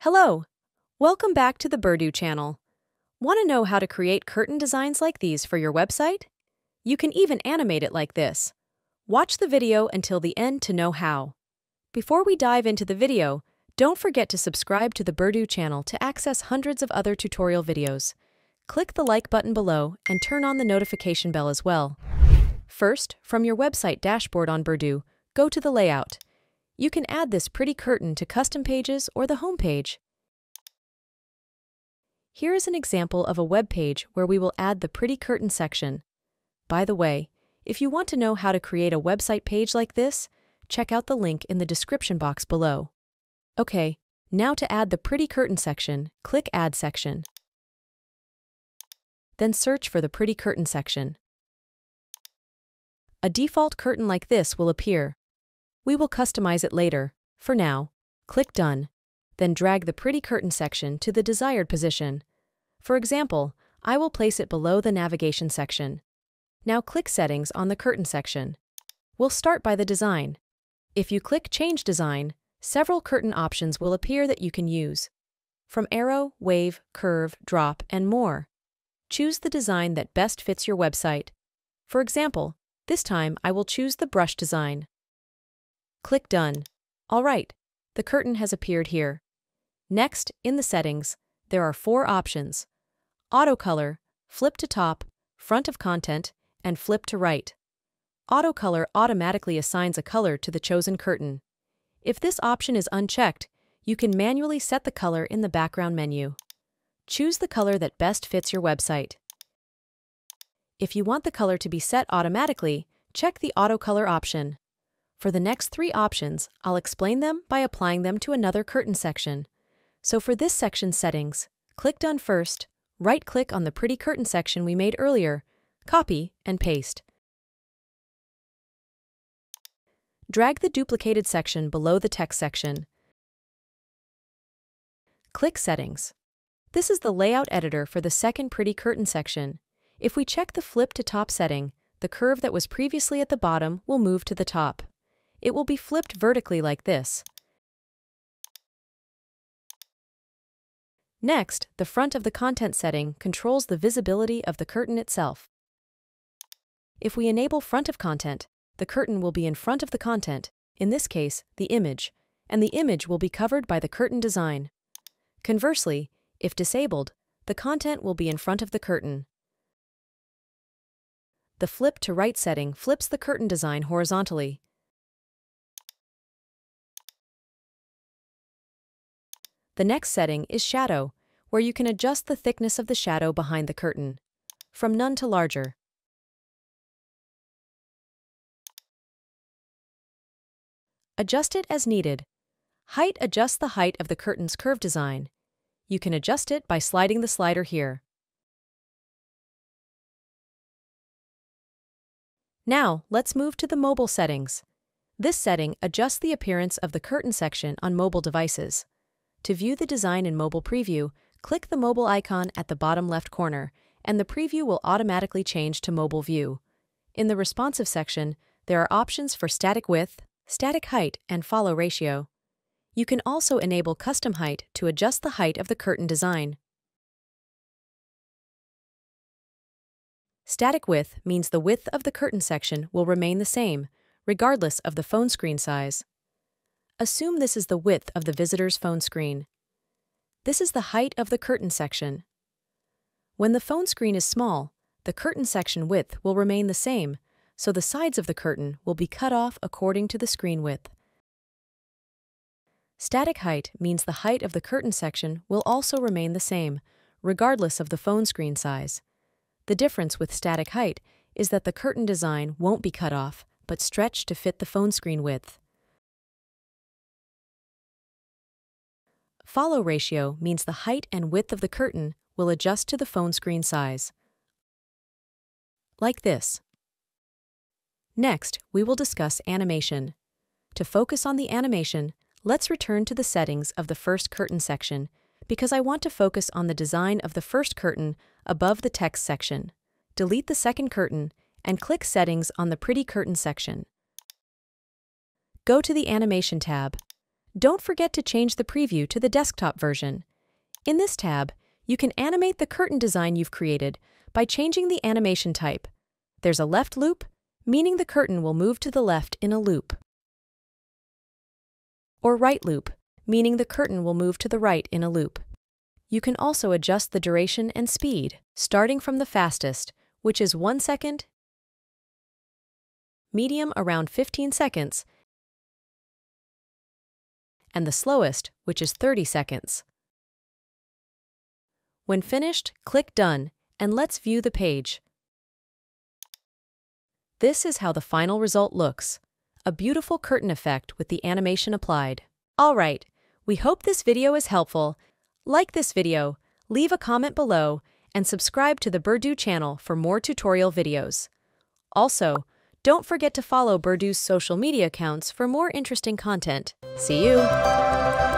Hello! Welcome back to the Berdu channel. Want to know how to create curtain designs like these for your website? You can even animate it like this. Watch the video until the end to know how. Before we dive into the video, don't forget to subscribe to the Berdu channel to access hundreds of other tutorial videos. Click the like button below and turn on the notification bell as well. First, from your website dashboard on Berdu, go to the layout. You can add this pretty curtain to custom pages or the home page. Here is an example of a web page where we will add the pretty curtain section. By the way, if you want to know how to create a website page like this, check out the link in the description box below. Okay, now to add the pretty curtain section, click Add Section. Then search for the pretty curtain section. A default curtain like this will appear. We will customize it later. For now, click Done. Then drag the pretty curtain section to the desired position. For example, I will place it below the navigation section. Now click Settings on the curtain section. We'll start by the design. If you click Change Design, several curtain options will appear that you can use. From arrow, wave, curve, drop, and more. Choose the design that best fits your website. For example, this time I will choose the brush design. Click Done. Alright, the curtain has appeared here. Next, in the settings, there are 4 options: Auto Color, Flip to Top, Front of Content, and Flip to Right. Auto Color automatically assigns a color to the chosen curtain. If this option is unchecked, you can manually set the color in the background menu. Choose the color that best fits your website. If you want the color to be set automatically, check the Auto Color option. For the next 3 options, I'll explain them by applying them to another curtain section. So for this section's settings, click Done first, right-click on the pretty curtain section we made earlier, copy and paste. Drag the duplicated section below the text section. Click Settings. This is the layout editor for the second pretty curtain section. If we check the Flip to Top setting, the curve that was previously at the bottom will move to the top. It will be flipped vertically like this. Next, the front of the content setting controls the visibility of the curtain itself. If we enable front of content, the curtain will be in front of the content, in this case, the image, and the image will be covered by the curtain design. Conversely, if disabled, the content will be in front of the curtain. The Flip to Right setting flips the curtain design horizontally. The next setting is Shadow, where you can adjust the thickness of the shadow behind the curtain, from none to larger. Adjust it as needed. Height adjusts the height of the curtain's curve design. You can adjust it by sliding the slider here. Now, let's move to the mobile settings. This setting adjusts the appearance of the curtain section on mobile devices. To view the design in Mobile Preview, click the mobile icon at the bottom left corner, and the preview will automatically change to Mobile View. In the Responsive section, there are options for static width, static height, and follow ratio. You can also enable custom height to adjust the height of the curtain design. Static width means the width of the curtain section will remain the same, regardless of the phone screen size. Assume this is the width of the visitor's phone screen. This is the height of the curtain section. When the phone screen is small, the curtain section width will remain the same, so the sides of the curtain will be cut off according to the screen width. Static height means the height of the curtain section will also remain the same, regardless of the phone screen size. The difference with static height is that the curtain design won't be cut off, but stretched to fit the phone screen width. Follow ratio means the height and width of the curtain will adjust to the phone screen size. Like this. Next, we will discuss animation. To focus on the animation, let's return to the settings of the first curtain section, because I want to focus on the design of the first curtain above the text section. Delete the second curtain and click Settings on the pretty curtain section. Go to the Animation tab. Don't forget to change the preview to the desktop version. In this tab, you can animate the curtain design you've created by changing the animation type. There's a left loop, meaning the curtain will move to the left in a loop. Or right loop, meaning the curtain will move to the right in a loop. You can also adjust the duration and speed, starting from the fastest, which is 1 second, medium around 15 seconds, and the slowest, which is 30 seconds. When finished, click Done, and let's view the page. This is how the final result looks. A beautiful curtain effect with the animation applied. Alright, we hope this video is helpful. Like this video, leave a comment below, and subscribe to the Berdu channel for more tutorial videos. Also, don't forget to follow Berdu's social media accounts for more interesting content. See you!